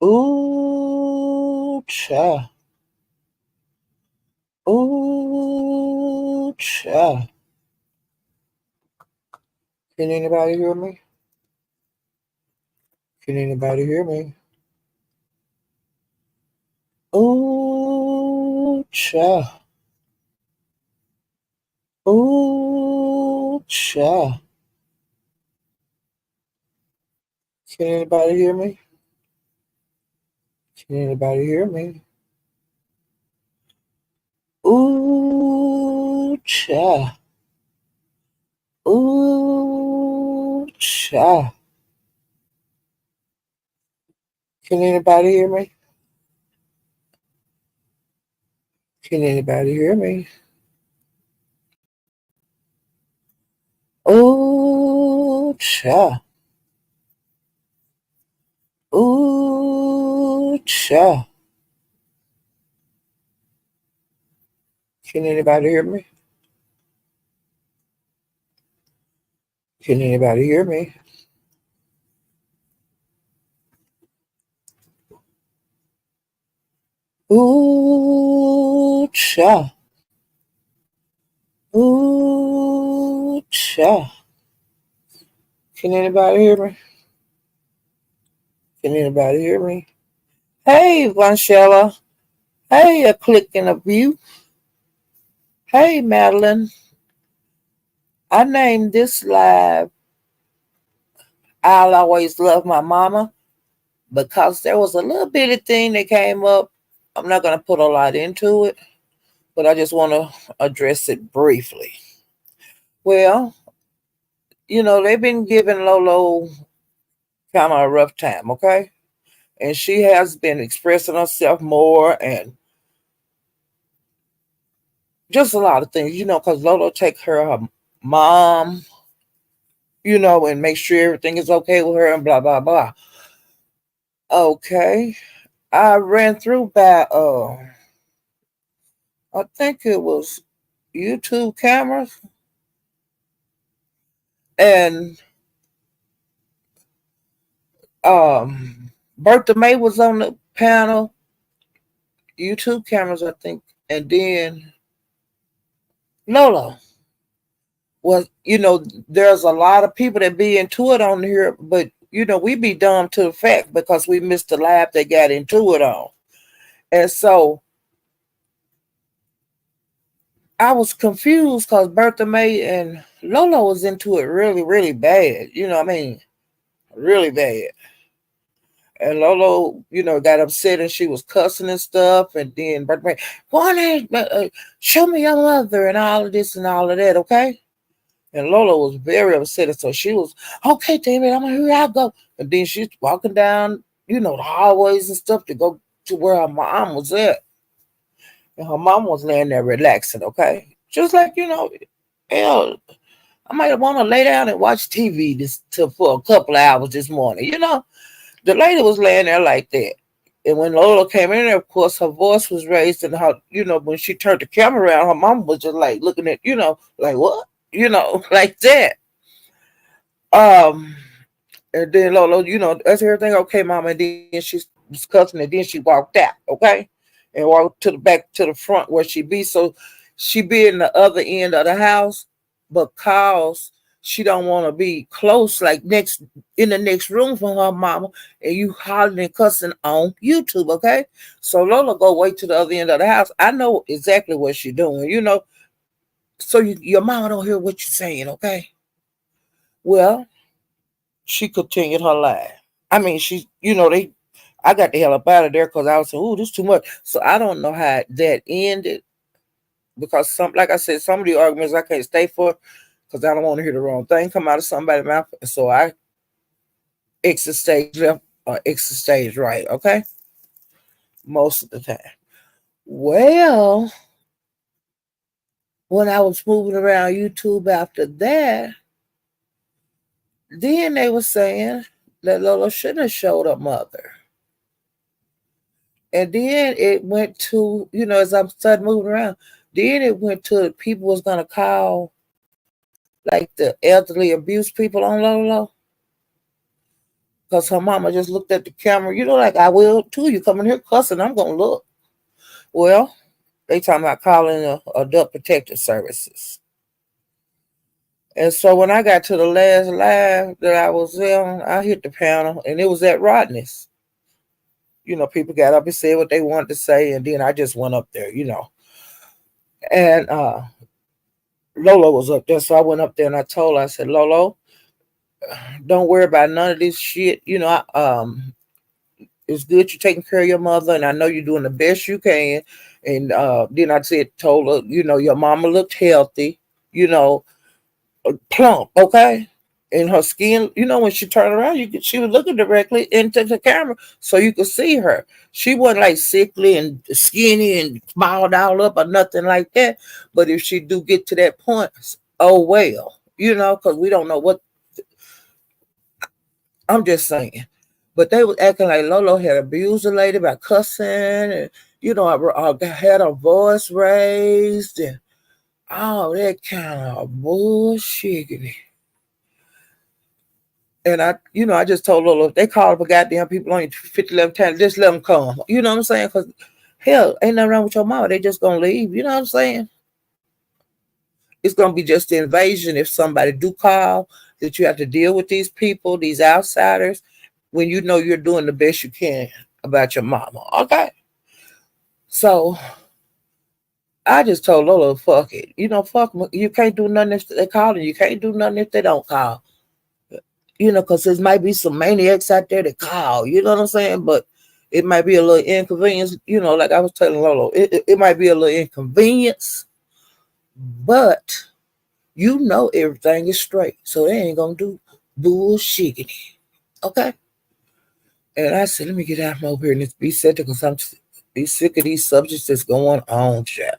Ooh, cha. Ooh, cha. Can anybody hear me? Can anybody hear me? Ooh, cha. Ooh, cha. Can anybody hear me? Can anybody hear me? Ooh, cha. Ooh, cha. Can anybody hear me? Can anybody hear me? Ooh, cha. Ooh, cha. Can anybody hear me? Can anybody hear me? Ooh, cha. Ooh, cha. Can anybody hear me? Can anybody hear me? Hey, Vanshella. Hey, a click and a view. Hey, Madeline. I named this live I'll Always Love My Mama because there was a little bitty thing that came up. I'm not going to put a lot into it, but I just want to address it briefly. Well, they've been giving Lolo kind of a rough time, okay? And she has been expressing herself more and just a lot of things, because Lolo take her mom, and make sure everything is okay with her and blah blah blah. Okay. I ran through by I think it was YouTube cameras and Bertha May was on the panel, YouTube cameras, I think, and then Lolo. Well, there's a lot of people that be into it on here, but we be dumb to the fact because we missed the lab they got into it on. And so I was confused because Bertha May and Lolo was into it really, really bad. You know what I mean? Really bad. And Lolo, got upset and she was cussing and stuff. And then Bertha May, show me your mother and all of this and all of that, okay? And Lola was very upset. And so she was, okay, David, I'm here I go. And then she's walking down, the hallways and stuff to go to where her mom was at. And her mom was laying there relaxing, okay? Just like, hell, I might want to lay down and watch TV for a couple of hours this morning. The lady was laying there like that. And when Lola came in there, of course, her voice was raised, and when she turned the camera around, her mom was just like looking at, like what? Like that. Um, and then Lola, that's everything okay, mama. And then she was cussing, and then she walked out, okay, and walked to the back to the front where she be. So she be in the other end of the house, but cause she don't want to be close, like next in the next room from her mama, and you hollering and cussing on YouTube, okay? So Lola go way to the other end of the house. I know exactly what she doing, so your mama don't hear what you're saying, okay? Well, she continued her life. I mean, I got the hell up out of there because I was saying, "Ooh, this is too much." So I don't know how that ended because like I said, some of the arguments I can't stay for because I don't want to hear the wrong thing come out of somebody's mouth. So I exit stage left or exit stage right. Okay, most of the time. Well, when I was moving around YouTube after that, then they were saying that Lola shouldn't have showed her mother. And then it went to, as I'm started moving around, then it went to people was gonna call like the elderly abuse people on Lolo. because her mama just looked at the camera. You know, like I will too. You come in here cussing, I'm gonna look. Well, they talking about calling the adult protective services. And so when I got to the last live that I was in, I hit the panel, and it was at Rodney's. People got up and said what they wanted to say, and then I just went up there, And Lolo was up there, so I went up there and I told her, I said, Lolo, don't worry about none of this shit. It's good you're taking care of your mother, and I know you're doing the best you can. And then I told her, your mama looked healthy, you know, plump, okay? And her skin, when she turned around, she was looking directly into the camera so you could see her. She wasn't like sickly and skinny and balled all up or nothing like that. But if she do get to that point, oh well, because we don't know what. I'm just saying. But they was acting like Lolo had abused the lady by cussing, and I had her voice raised and all that kind of bullshit. And I just told Lolo, if they call for goddamn people on you 50, 11 times, just let them come. You know what I'm saying? Because hell, ain't nothing wrong with your mama. They just gonna leave. You know what I'm saying? It's gonna be just the invasion if somebody do call that you have to deal with these people, these outsiders, when you know you're doing the best you can about your mama. Okay. So I just told Lola, fuck it. Fuck 'em. You can't do nothing if they call, and you can't do nothing if they don't call. Because there might be some maniacs out there that call, you know what I'm saying? But it might be a little inconvenience, like I was telling Lolo, it might be a little inconvenience, but everything is straight. So they ain't gonna do bullshit. Okay? And I said, let me get out from over here and be set because I'm be sick of these subjects that's going on, child.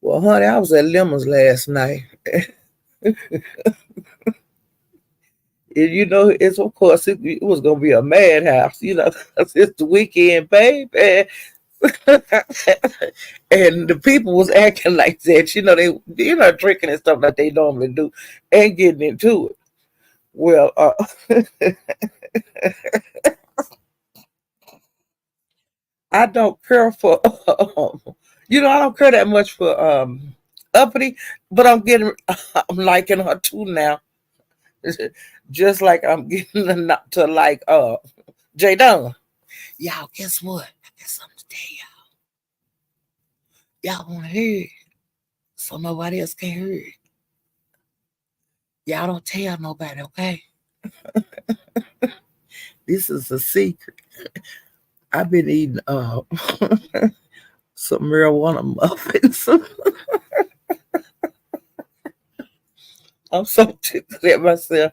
Well, honey, I was at Lemons last night. And it's of course it was gonna be a madhouse, it's the weekend, baby. And the people was acting like that, they drinking and stuff like they normally do and getting into it. Well, I don't care for I don't care that much for uppity, but I'm liking her too now. Just like I'm getting enough to like J Dunn. Y'all, guess what? I got something to tell y'all. Y'all wanna hear it, so nobody else can hear it. Y'all don't tell nobody, okay? This is a secret. I've been eating some marijuana muffins. I'm so tickled at myself.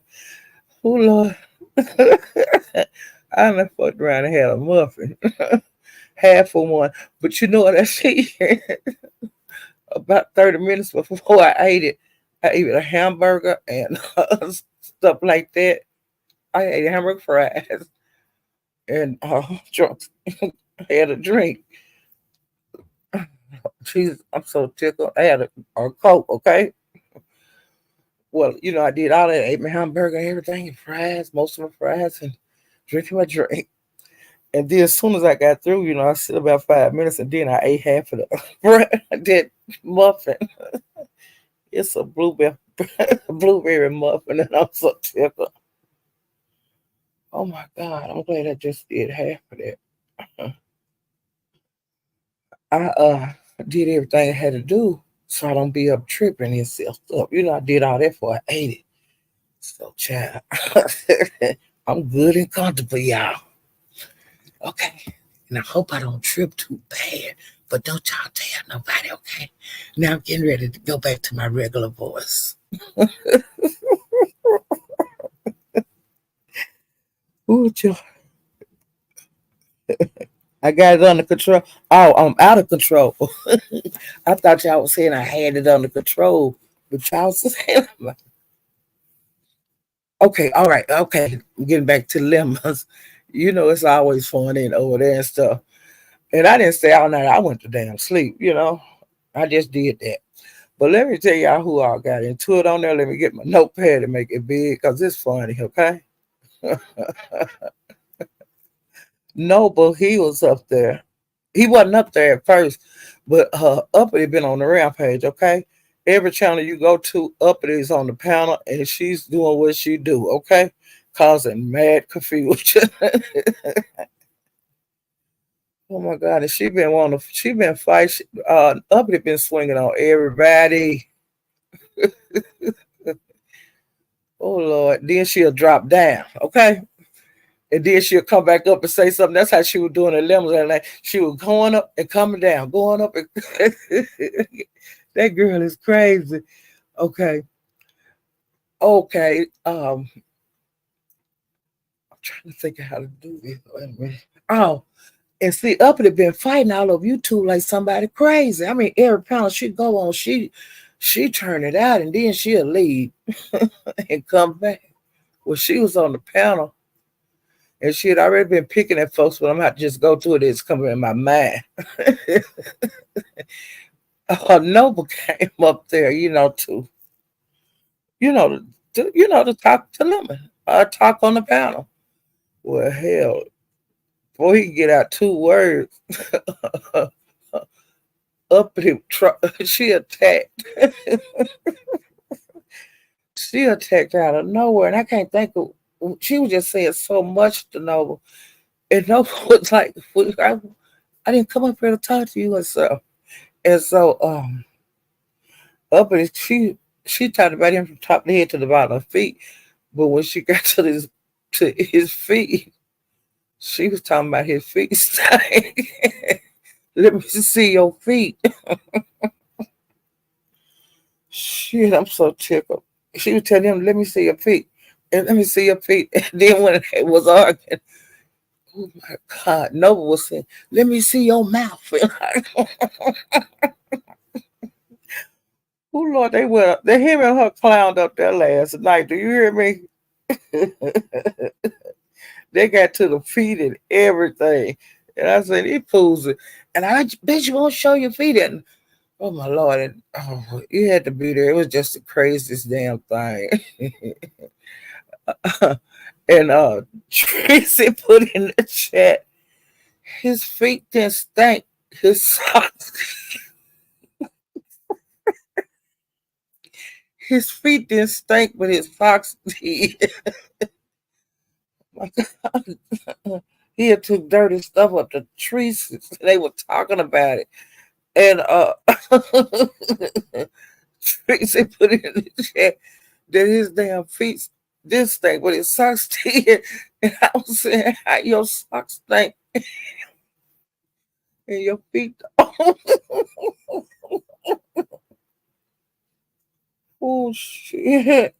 Oh Lord. I done fucked around and had a muffin. Half of one. But you know what I see? About 30 minutes before I ate it, I ate a hamburger and stuff like that. I ate hamburger fries and drunk, had a drink. Jesus, I'm so tickled. I had a Coke, okay? Well, I did all that. Ate my hamburger, everything, and fries, most of my fries, and drinking my drink. And then as soon as I got through, I sit about 5 minutes, and then I ate half of the that muffin. It's a blueberry muffin, and I'm so tickled. Oh my God, I'm glad I just did half of that. I did everything I had to do so I don't be up tripping and stuff. I did all that before I ate it. So, child, I'm good and comfortable, y'all. Okay. And I hope I don't trip too bad. But don't y'all tell nobody, okay? Now I'm getting ready to go back to my regular voice. Ooh, I got it under control. Oh, I'm out of control. I thought y'all was saying I had it under control. But y'all saying, okay, all right, okay. I'm getting back to lemons. It's always fun in over there and stuff. And I didn't stay all night. I went to damn sleep. I just did that. But let me tell y'all who all got into it on there. Let me get my notepad and make it big because it's funny, okay? No, but he was up there. He wasn't up there at first, but Uppity been on the rampage. Okay, every channel you go to, Uppity is on the panel, and she's doing what she do. Okay, causing mad confusion. Oh my God, and she been fight. Uppity been swinging on everybody. Oh Lord, then she'll drop down. Okay, and then she'll come back up and say something. That's how she was doing the limousine. Like she was going up and coming down, going up and that girl is crazy. Okay. Okay. I'm trying to think of how to do this. Wait a minute. Oh, and see, Uppity been fighting all over YouTube like somebody crazy. I mean, every panel she go on, she turn it out and then she'll leave and come back. Well, she was on the panel and she had already been picking at folks, but I'm about to just go to it. It's coming in my mind. Noble came up there, to talk to Lemon, talk on the panel. Well, hell, before he could get out two words, she attacked. She attacked out of nowhere, and I can't think of. She was just saying so much to Noble, and Noble was like, "I didn't come up here to talk to you," and so up and she talked about him from top of the head to the bottom of the feet, but when she got to his feet, she was talking about his feet stank. Let me see your feet. Shit, I'm so tickled. She was telling him, "Let me see your feet." And let me see your feet. And then when it was arguing, oh my God, Nova was saying, "Let me see your mouth." Oh Lord, they him and her clowned up there last night. Do you hear me? They got to the feet and everything. And I said, he fools it. And I bet you won't show your feet. And oh my Lord, you had to be there. It was just the craziest damn thing. And Tracy put in the chat, his feet didn't stink. His socks, his feet didn't stink, but his socks did. My God. He had took dirty stuff up the trees. They were talking about it. And Tracy put it in the chat that his damn feet this stink, but his socks did. And I was saying, how your socks stink and your feet don't. Oh shit.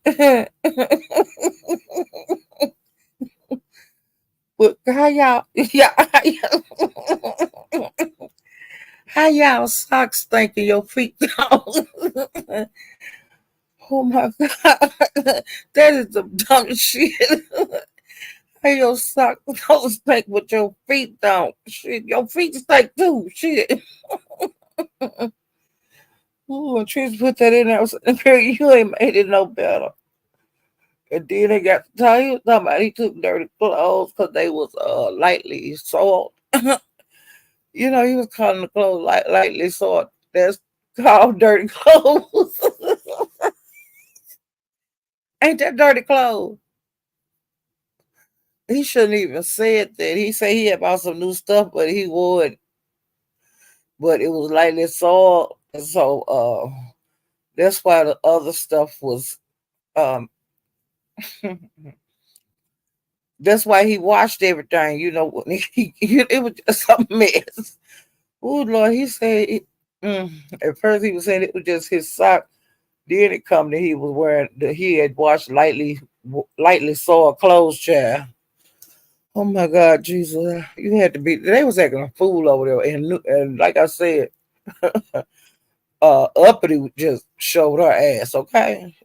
But how y'all socks stink and your feet don't? Oh my God. That is the dumbest shit. How your socks don't stink but your feet don't. Shit, your feet stink too. Shit. Oh, Trish put that in there. I was like, girl, you ain't made it no better. And then they got to tell you somebody he took dirty clothes because they was lightly soiled. He was calling the clothes lightly soiled. That's called dirty clothes. Ain't that dirty clothes? He shouldn't even said that. He said he had bought some new stuff, but he would. But it was lightly soiled. And so that's why the other stuff was um that's why he washed everything, it was just a mess. Oh Lord, he said at first he was saying it was just his sock. Then it come that he was wearing that he had washed lightly soiled clothes, child. Oh my God, Jesus! You had to be. They was acting a fool over there, and like I said, Uppity just showed her ass. Okay,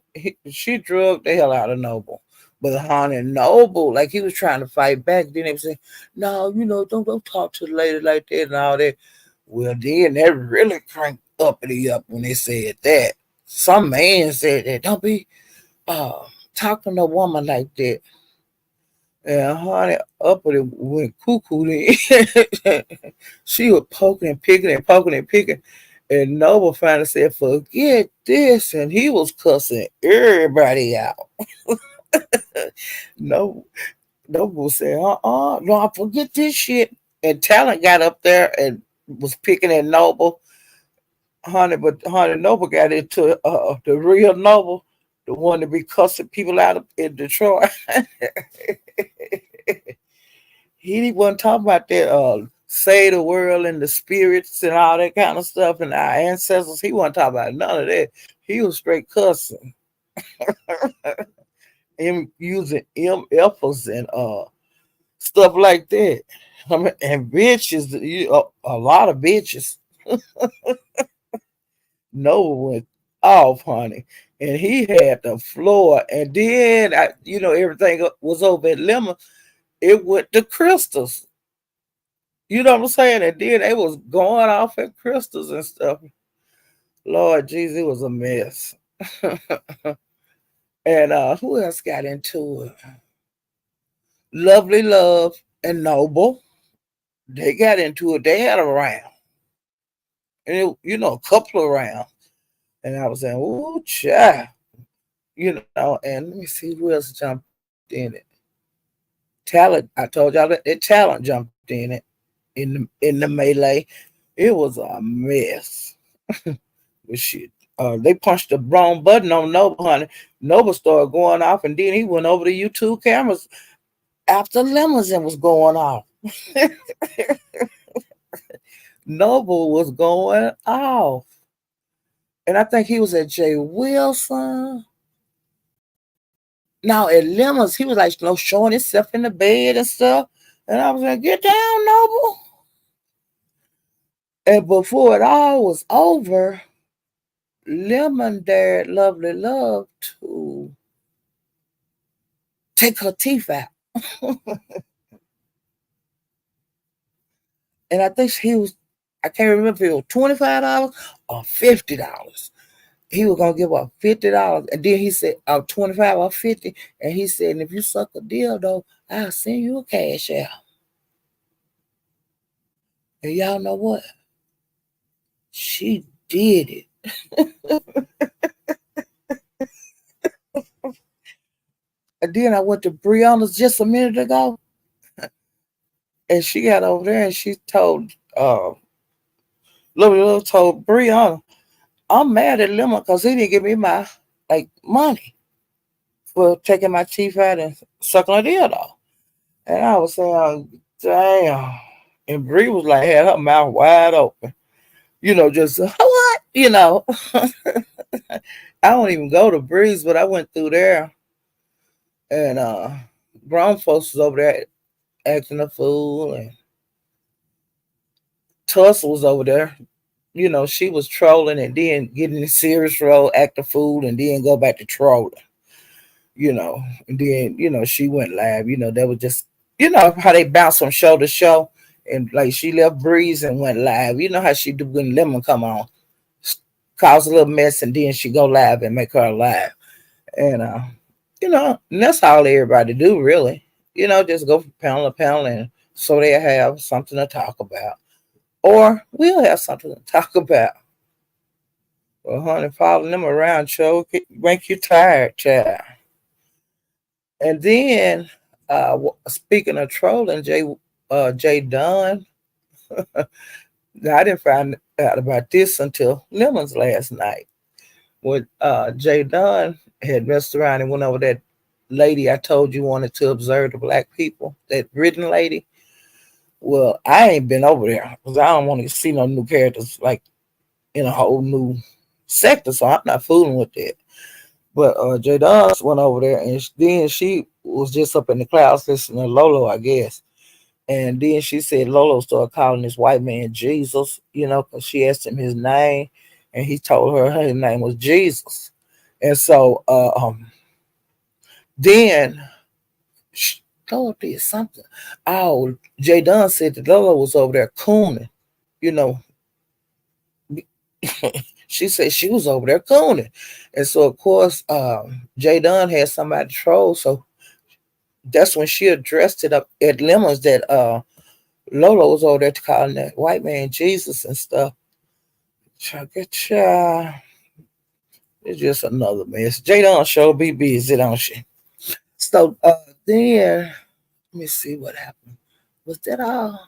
she drugged the hell out of Noble, but honey, Noble, like he was trying to fight back. Then they was saying, "No, don't talk to the lady like that and all that." Well, then that really cranked Uppity up when they said that. Some man said that. Don't be talking to a woman like that. And honey, uppity went cuckoo then. She was poking and picking and poking and picking. And Noble finally said, forget this. And he was cussing everybody out. No, Noble said, no, I forget this shit. And Talent got up there and was picking at Noble. Honey, but Honey Noble got into the real Noble, the one that be cussing people out in Detroit. He wasn't talking about that say the world and the spirits and all that kind of stuff and our ancestors. He wasn't talking about none of that. He was straight cussing. Him using MFs and stuff like that. I mean, and bitches, a lot of bitches. Noah went off, honey. And he had the floor. And then, everything was over at Lemon. It went to Crystals. You know what I'm saying? And then they was going off at Crystals and stuff. Lord Jesus, it was a mess. And who else got into it? Lovely Love and Noble. They got into it. They had a round. And a couple of rounds. And I was saying, ooh, child. And let me see who else jumped in it. Talent, I told y'all that Talent jumped in it in the melee. It was a mess. But shit. They punched the wrong button on Nova, honey. Nova started going off, and then he went over the YouTube cameras after Lemons was going off. Noble was going off. And I think he was at Jay Wilson. Now at Lemons, he was like showing himself in the bed and stuff. And I was like, get down, Noble. And before it all was over, Lemon dared Lovely Love to take her teeth out. And I think I can't remember if it was $25 or $50. He was gonna give her $50. And then he said, 25 or 50. And he said, and if you suck a dildo, I'll send you a cash out. And y'all know what? She did it. And then I went to Brianna's just a minute ago. And she got over there and she told Little told Brianna, I'm mad at Lemon because he didn't give me my money for taking my teeth out and sucking a dildo. And I was saying, damn. And Bree was like, had her mouth wide open. Just what? I don't even go to Breeze, but I went through there and grown folks was over there acting a fool and Tuss was over there. She was trolling and then getting a serious role, act a fool, and then go back to trolling. And then, she went live. That was just, how they bounce from show to show. And like she left Breeze and went live. You know how she do when Lemon come on, cause a little mess, and then she go live and make her live. And and that's all everybody do really. Just go from panel to panel, and so they have something to talk about, or we'll have something to talk about. Well, honey, following them around, show make you tired, child. And then, speaking of trolling, Jay Dunn. Now, I didn't find out about this until Lemons last night. When Jay Dunn had messed around and went over that lady I told you wanted to observe the black people, that written lady. Well, I ain't been over there because I don't want to see no new characters like in a whole new sector, so I'm not fooling with that. But Jay Dunn went over there, and then she was just up in the clouds listening to Lolo, I guess. And then she said Lolo started calling this white man Jesus, because she asked him his name, and he told her his name was Jesus. And so then Lolo did something. Oh, Jay Dunn said that Lolo was over there cooning, you know. She said she was over there cooning. And so, of course, Jay Dunn had somebody troll. So That's when she addressed it up at Lemons that Lolo was over there calling that white man Jesus and stuff. Cha. It's just another mess. Jada show be busy, don't she? So then let me see what happened. Was that all?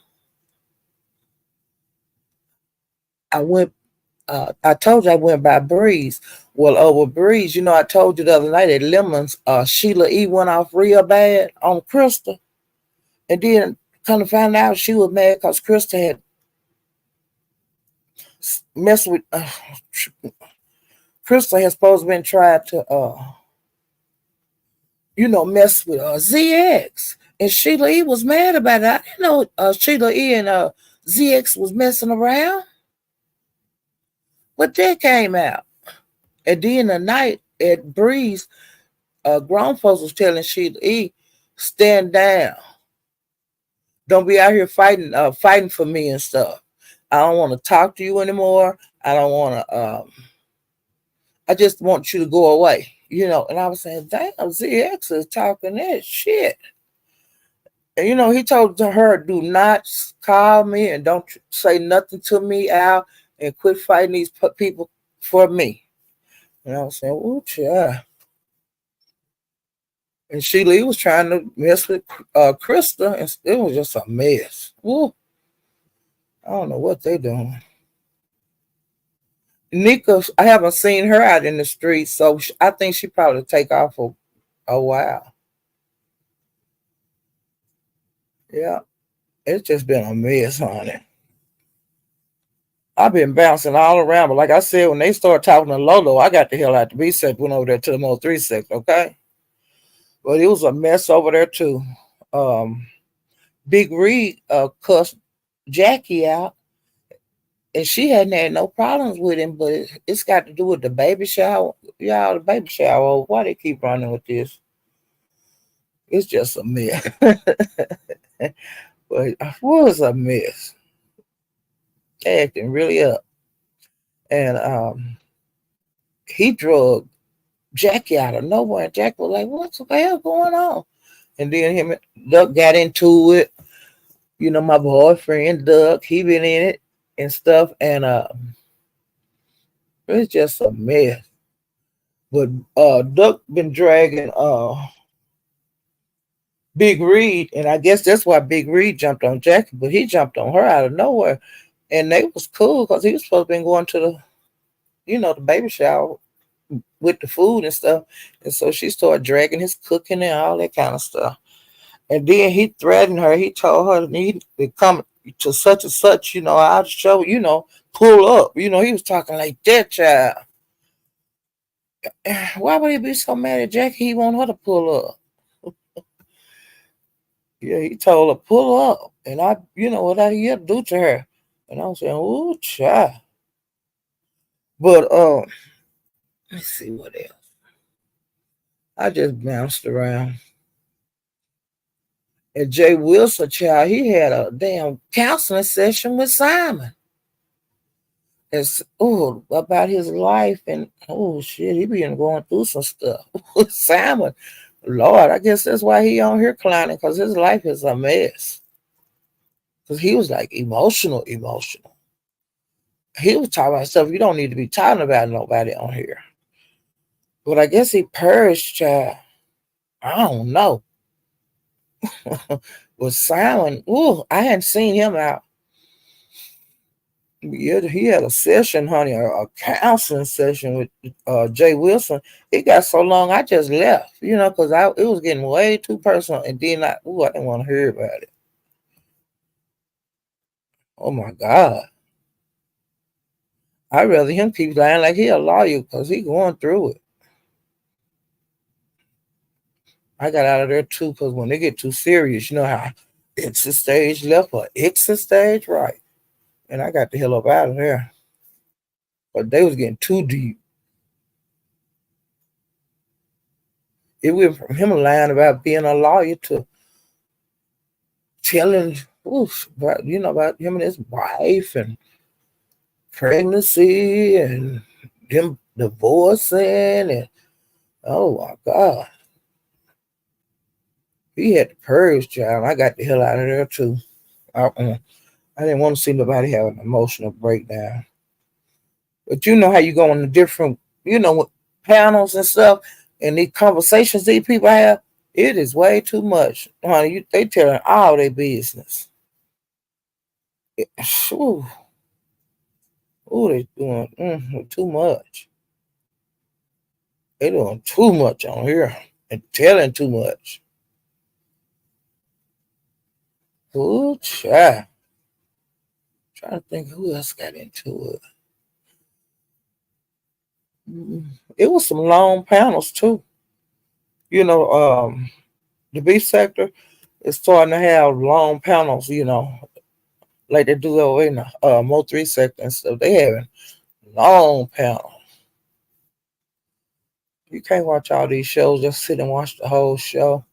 I went I told you I went by Breeze. Well, over Breeze, I told you the other night at Lemons, Sheila E went off real bad on Krista. And then kind of found out she was mad because Krista had messed with Krista had supposed to been trying to mess with ZX. And Sheila E was mad about it. I didn't know Sheila E and ZX was messing around. But that came out. And then the night at Breeze, grown folks was telling Sheila E, stand down. Don't be out here fighting for me and stuff. I don't want to talk to you anymore. I don't want to I just want you to go away. And I was saying, damn, ZX is talking that shit. And he told her, do not call me and don't say nothing to me, Al, and quit fighting these people for me. And I was saying, ooh, yeah. And Sheila was trying to mess with Krista, and it was just a mess. Ooh, I don't know what they doing. Nika, I haven't seen her out in the streets, so I think she probably take off for a while. Yeah, it's just been a mess, honey. I've been bouncing all around, but like I said, when they started talking to Lolo, I got the hell out the B sect, went over there to the Mo 3 sect, okay? But it was a mess over there too. Big Reed cussed Jackie out, and she hadn't had no problems with him, but it's got to do with the baby shower. Y'all, the baby shower. Why they keep running with this? It's just a mess. But it was a mess. They acting really up. And he drugged Jackie out of nowhere. And Jackie was like, "What's the hell going on?" And then him and Duck got into it. My boyfriend Duck, he been in it and stuff. And it's just a mess. But Duck been dragging Big Reed, and I guess that's why Big Reed jumped on Jackie, but he jumped on her out of nowhere. And they was cool because he was supposed to be going to the baby shower with the food and stuff. And so she started dragging his cooking and all that kind of stuff. And then he threatened her. He told her to come to such and such, I'll show, pull up. He was talking like that, child. Why would he be so mad at Jackie? He want her to pull up. Yeah, he told her, pull up. And what I hear do to her. And I was saying, ooh, child. But let's see what else. I just bounced around. And Jay Wilson, child, he had a damn counseling session with Simon. It's about his life and shit, he been going through some stuff. Simon, Lord, I guess that's why he on here clowning, because his life is a mess. Because he was like emotional. He was talking about stuff you don't need to be talking about nobody on here. But I guess he purged, child. I don't know. But Simon, I hadn't seen him out. Yeah, he had a session, honey, a counseling session with Jay Wilson. It got so long, I just left, because it was getting way too personal. And then I didn't want to hear about it. Oh my God. I'd rather him keep lying like he a lawyer because he going through it. I got out of there too because when they get too serious, you know how exit stage left or exit stage right. And I got the hell up out of there. But they was getting too deep. It went from him lying about being a lawyer to telling about him and his wife and pregnancy and him divorcing and oh my God. He had the purge, child. I got the hell out of there too. Uh-uh. I didn't want to see nobody have an emotional breakdown. But you know how you go on the different, panels and stuff, and these conversations these people have, it is way too much. Honey, they telling all their business. Ooh, ooh, they doing too much. They doing too much on here and telling too much. Ooh, child. Trying to think who else got into it. It was some long panels too. You know, the beef sector is starting to have long panels. Like they do over in the Mo 3 sector and stuff. They having long panels. You can't watch all these shows, just sit and watch the whole show.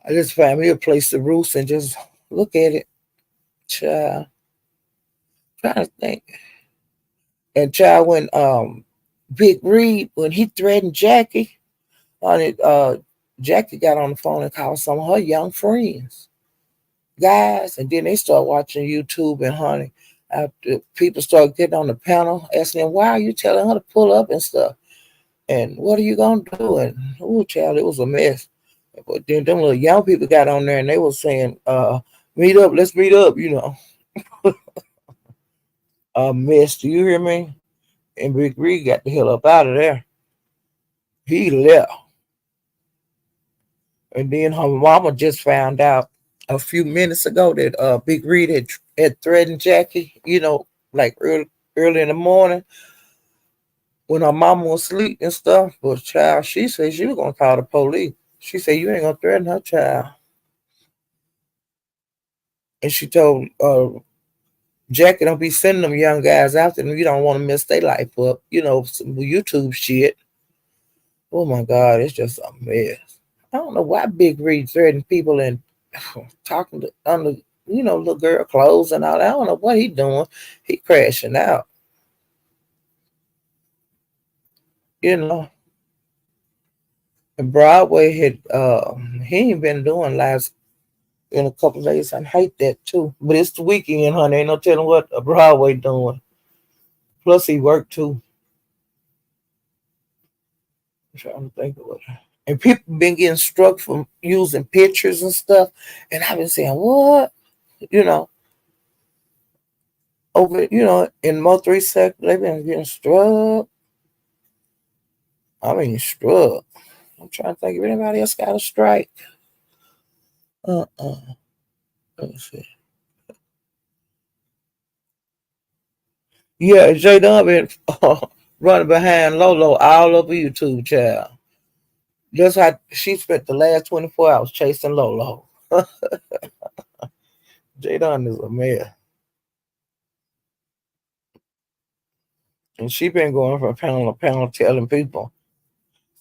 I just find me a place to roost and just look at it. Child, trying to think. And child, when Big Reed, when he threatened Jackie on it, Jackie got on the phone and called some of her young friends, guys, and then they start watching YouTube and honey. After people start getting on the panel, asking them, why are you telling her to pull up and stuff? And what are you gonna do? And oh child, it was a mess. But then them little young people got on there and they were saying, meet up, let's meet up, A mess, do you hear me? And Big Reed got the hell up out of there. He left. And then her mama just found out a few minutes ago that Big Reed had threatened Jackie, like early in the morning when her mama was asleep and stuff. But child, she said she was gonna call the police. She said you ain't gonna threaten her child. And she told Jackie don't be sending them young guys after them. You don't want to mess their life up. Some YouTube shit. Oh my God, it's just a mess. I don't know why Big Reed threatening people and talking to under, little girl clothes and all that. I don't know what he doing. He crashing out. You know. And Broadway had he ain't been doing lives in a couple of days. I hate that too. But it's the weekend, honey. Ain't no telling what a Broadway doing. Plus he worked too. I'm trying to think of it. And people been getting struck from using pictures and stuff. And I've been saying, what? You know, over, in Mo 3 sector, they've been getting struck. I mean, struck. I'm trying to think if anybody else got a strike. Uh-uh. Let's see. Yeah, Jay Dunn been running behind Lolo all over YouTube, child. That's how she spent the last 24 hours chasing Lolo. Jay Dunn is a mess. And she been going from panel to panel telling people,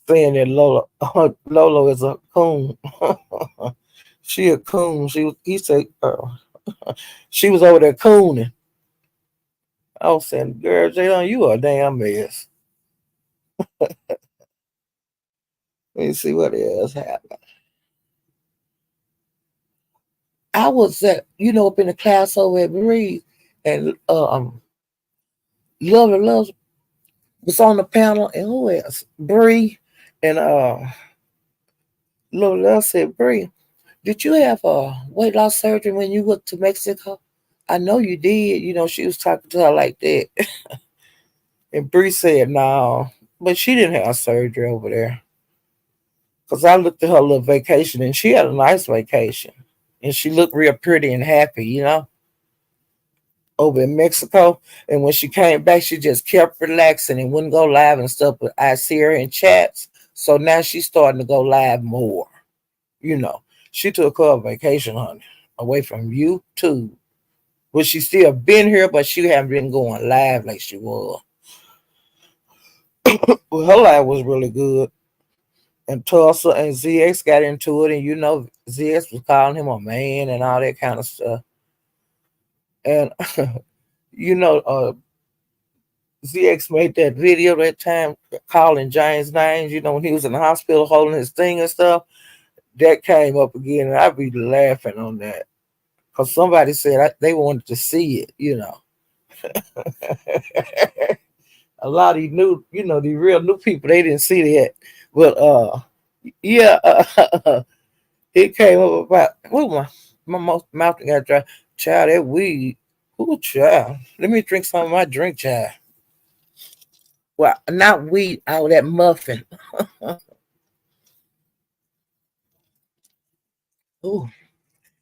saying that Lolo is a coon. She a coon. He said, she was over there cooning. I was saying, girl, Jay, you a damn mess. Let me see what else happened. I was up in the class over at Breeze, and Love was on the panel, and who else? Bree and Love said, Bree, did you have a weight loss surgery when you went to Mexico? I know you did. She was talking to her like that. And Bree said, no, but she didn't have surgery over there. Because I looked at her little vacation and she had a nice vacation. And she looked real pretty and happy, over in Mexico. And when she came back, she just kept relaxing and wouldn't go live and stuff. But I see her in chats. So now she's starting to go live more. You know, she took her vacation, honey, away from you too. But she still been here, but she haven't been going live like she was. Well, her live was really good. And Tulsa and ZX got into it, and ZX was calling him a man and all that kind of stuff. And you know, ZX made that video that time calling James names, when he was in the hospital holding his thing and stuff. That came up again, and I'd be laughing on that because somebody said they wanted to see it. A lot of these new, the real new people, they didn't see that. But yeah, it came up about mouth got dry. Child, that weed. Ooh, child. Let me drink some of my drink, child. Well, not weed, out of that muffin. Ooh.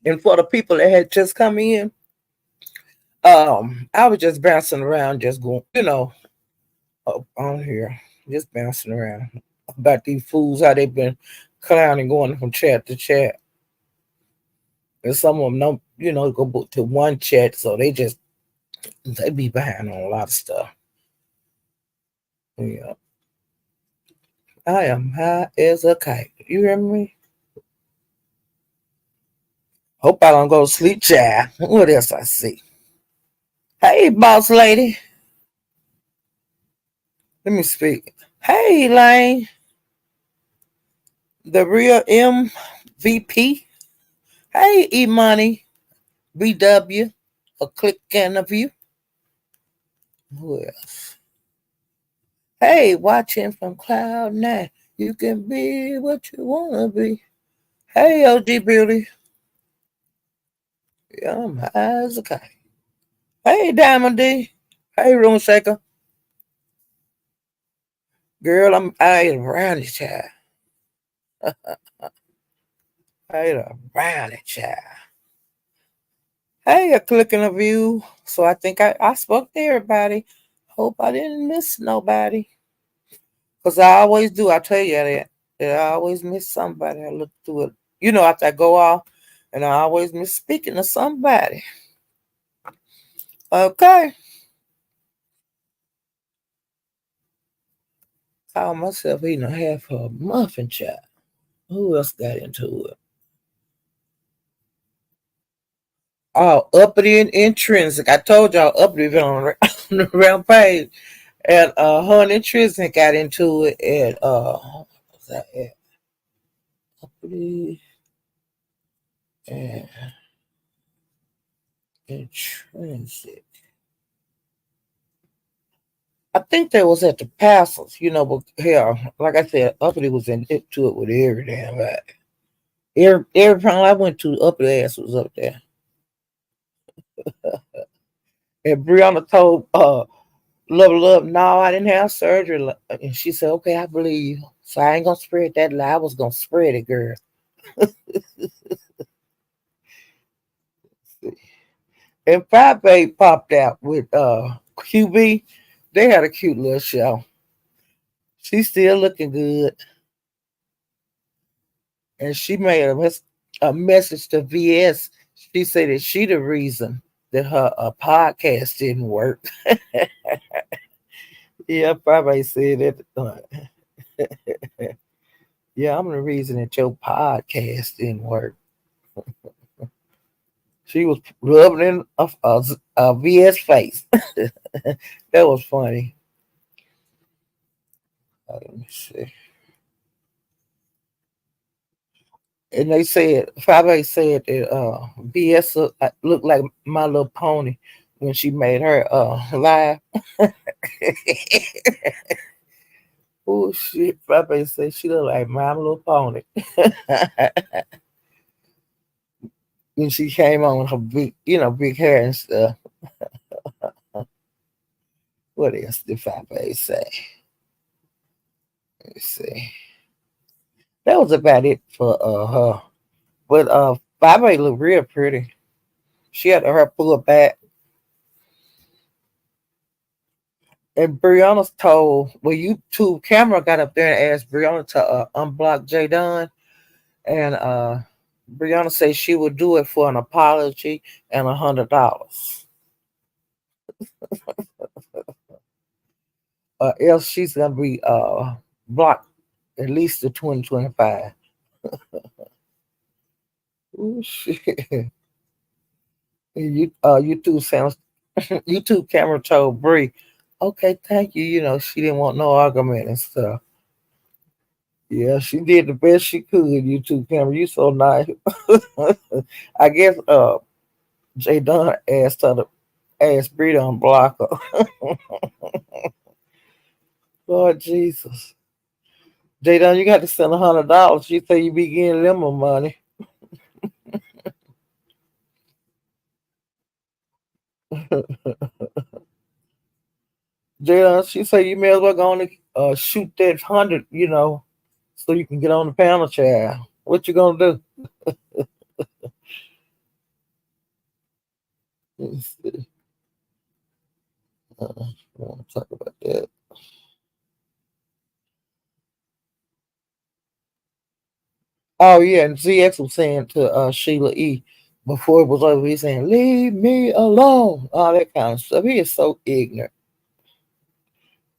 And for the people that had just come in, I was just bouncing around, just going, up on here, just bouncing around about these fools, how they've been clowning, going from chat to chat. And some of them don't, go to one chat, so they be behind on a lot of stuff. Yeah, I am high as a kite. You hear me? Hope I don't go to sleep, child. What else I see? Hey, boss lady. Let me speak. Hey, Lane, the real MVP. Hey, E Money, BW, a click and a view. Who else? Hey, watching from Cloud Nine. You can be what you wanna be. Hey, OG Beauty. Yeah, I'm high as a kite. Hey, Diamond D. Hey, Room Shaker. Girl, I ain't around this child. I ain't around it, child. Hey, a click and a view. So I think I spoke to everybody. Hope I didn't miss nobody. Because I always do. I tell you that I always miss somebody. I look through it, after I go off, and I always miss speaking to somebody. Okay. Call myself eating a half a muffin chop. Who else got into it? Oh, uppity and intrinsic. I told y'all uppity been on the round page. And her and intrinsic got into it at what was that at? Uppity and intrinsic. I think they was at the Pastors, but hell, like I said, uppity was into it with every damn body. Every time I went to, uppity ass was up there. And Brianna told Love, no, I didn't have surgery. And she said, okay, I believe you. So I ain't gonna spread that lie. I was gonna spread it, girl. And Five Babe popped out with QB. They had a cute little show. She's still looking good. And she made a message to VS. She said that she the reason that her podcast didn't work. Yeah, probably said that. Yeah, I'm the reason that your podcast didn't work. She was rubbing in a VS face. That was funny. Let me see. And they said, Fabe said that VS looked like My Little Pony when she made her live. Oh shit! Fabe said she looked like My Little Pony when she came on with her big, big hair and stuff. What else did Fabe say? Let's see. That was about it for her. But Fabe looked real pretty. She had her pulled back. And Brianna's told, well, YouTube camera got up there and asked Brianna to unblock J Dunn. And Brianna said she would do it for an apology and $100. Else she's going to be blocked at least to 2025. Ooh, shit. YouTube sounds YouTube camera told Bree, okay, thank you. She didn't want no argument and stuff. Yeah, she did the best she could. You too, Cameron. You so nice. I guess Jay Dunn asked her to ask Bree to unblock her. Lord Jesus. Jay Dunn, you got to send $100. She say you be getting limo money. Jay Dunn, she say you may as well go on and shoot that 100, so you can get on the panel chair. What you gonna do? Let's see. I want to talk about that. Oh yeah, and ZX was saying to Sheila E. before it was over, he's saying, "Leave me alone," all that kind of stuff. He is so ignorant.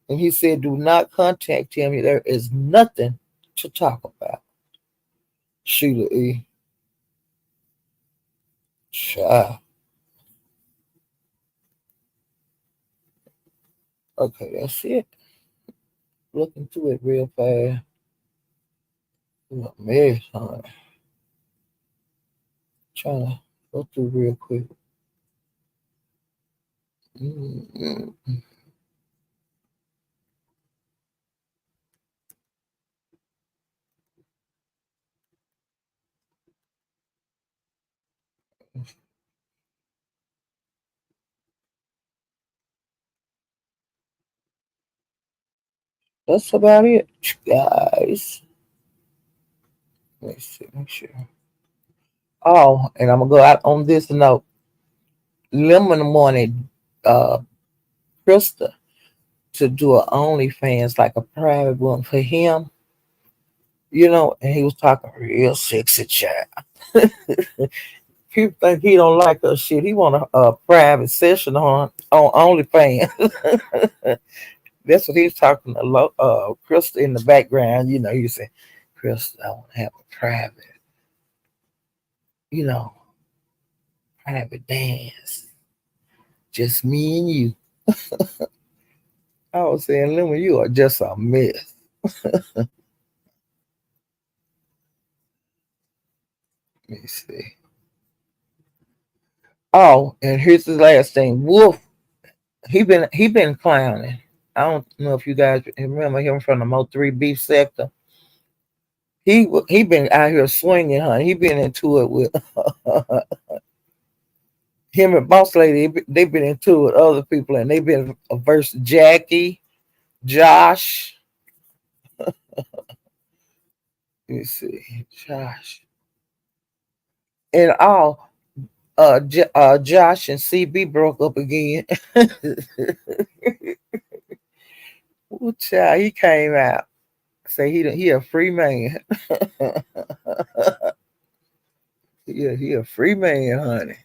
And he said, "Do not contact him. There is nothing to talk about." Sheila E. Child. Okay, that's it. Look into it real fast. You a mess, huh? Trying to go through real quick. Mm-mm. That's about it, guys. Let's see, make sure. Oh, and I'm gonna go out on this note. Lemon wanted Krista to do a OnlyFans, like a private one for him, and he was talking real sexy chat. People think he don't like her shit. He want a private session on OnlyFans. That's what he's talking to Krista in the background. You say, Krista, I want to have a you know, private dance. Just me and you. I was saying, Lemon, you are just a mess. Let me see. Oh, and here's the last thing. Wolf, he been clowning. I don't know if you guys remember him from the Mo3 beef sector. He been out here swinging, huh? He been into it with him and Boss Lady. They've been into it with other people, and they've been versus Jackie, Josh. Let me see, Josh, and all. Josh and CB broke up again. Ooh, child, he came out say he a free man. Yeah, he a free man, honey.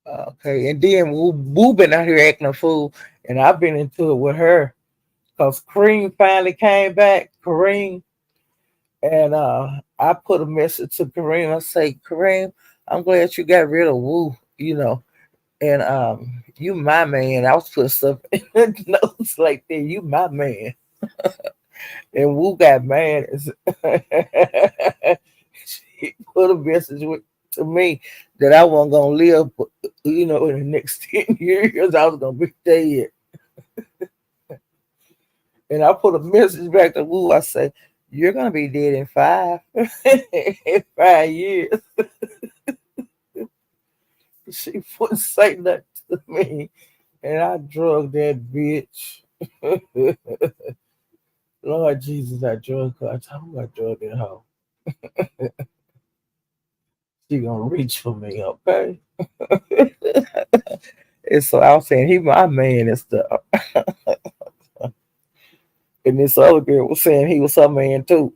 Okay, and then Woo been out here acting a fool, and I've been into it with her because Kareem finally came back. Kareem, and I put a message to Kareem. I say, Kareem, I'm glad you got rid of Woo. And you my man. I was putting stuff in the notes like that. You my man. And Wu got mad. She put a message to me that I wasn't gonna live, in the next 10 years. I was gonna be dead. And I put a message back to Wu. I say, "You're gonna be dead in five, in 5 years." She wouldn't say nothing to me, and I drugged that bitch. Lord Jesus, I drugged her. I told her I drugged that hoe. She gonna reach for me, okay? And so I was saying he my man and stuff. And this other girl was saying he was her man too.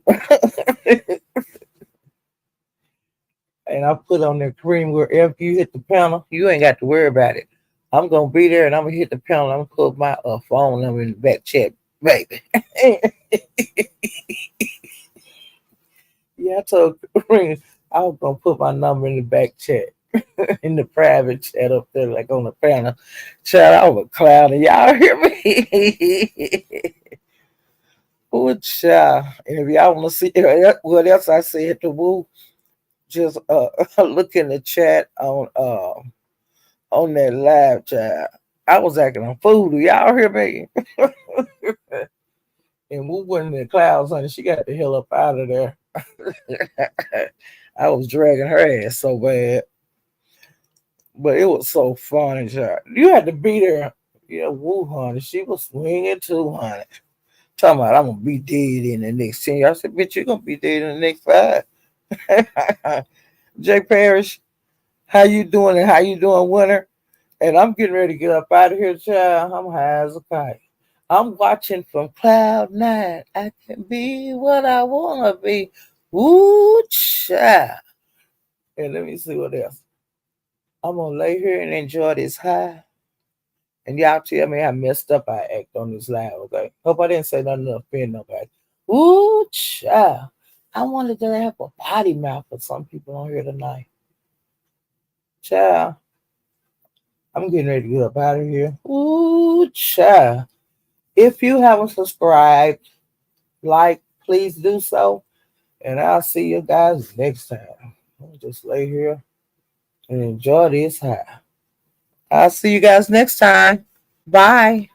And I put on that cream where if you hit the panel, you ain't got to worry about it. I'm gonna be there and I'm gonna hit the panel. I'm gonna put my phone number in the back chat, baby. Yeah, I told Kareem I was gonna put my number in the back chat. in the private chat up there, like on the panel. Chat, I was clowning. Y'all hear me? Oh, child. And if y'all want to see what else I said to Woo, just look in the chat on that live chat. I was acting a fool. Do y'all hear me? And Woo went in the clouds, honey. She got the hell up out of there. I was dragging her ass so bad. But it was so funny, child. You had to be there. Yeah, Woo, honey. She was swinging too, honey. Talking about I'm gonna be dead in the next 10 years. I said, bitch, you're gonna be dead in the next 5. Jay Parrish, how you doing and how you doing, winter? And I'm getting ready to get up out of here, child. I'm high as a kite. I'm watching from cloud nine. I can be what I wanna be. Ooh, child. And let me see what else. I'm gonna lay here and enjoy this high. And y'all tell me how messed up I act on this live, okay? Hope I didn't say nothing to offend nobody. Ooh, child. I wanted to have a potty mouth for some people on here tonight. Child, I'm getting ready to get up out of here. Ooh, child. If you haven't subscribed, like, please do so. And I'll see you guys next time. I'll just lay here and enjoy this high. I'll see you guys next time. Bye.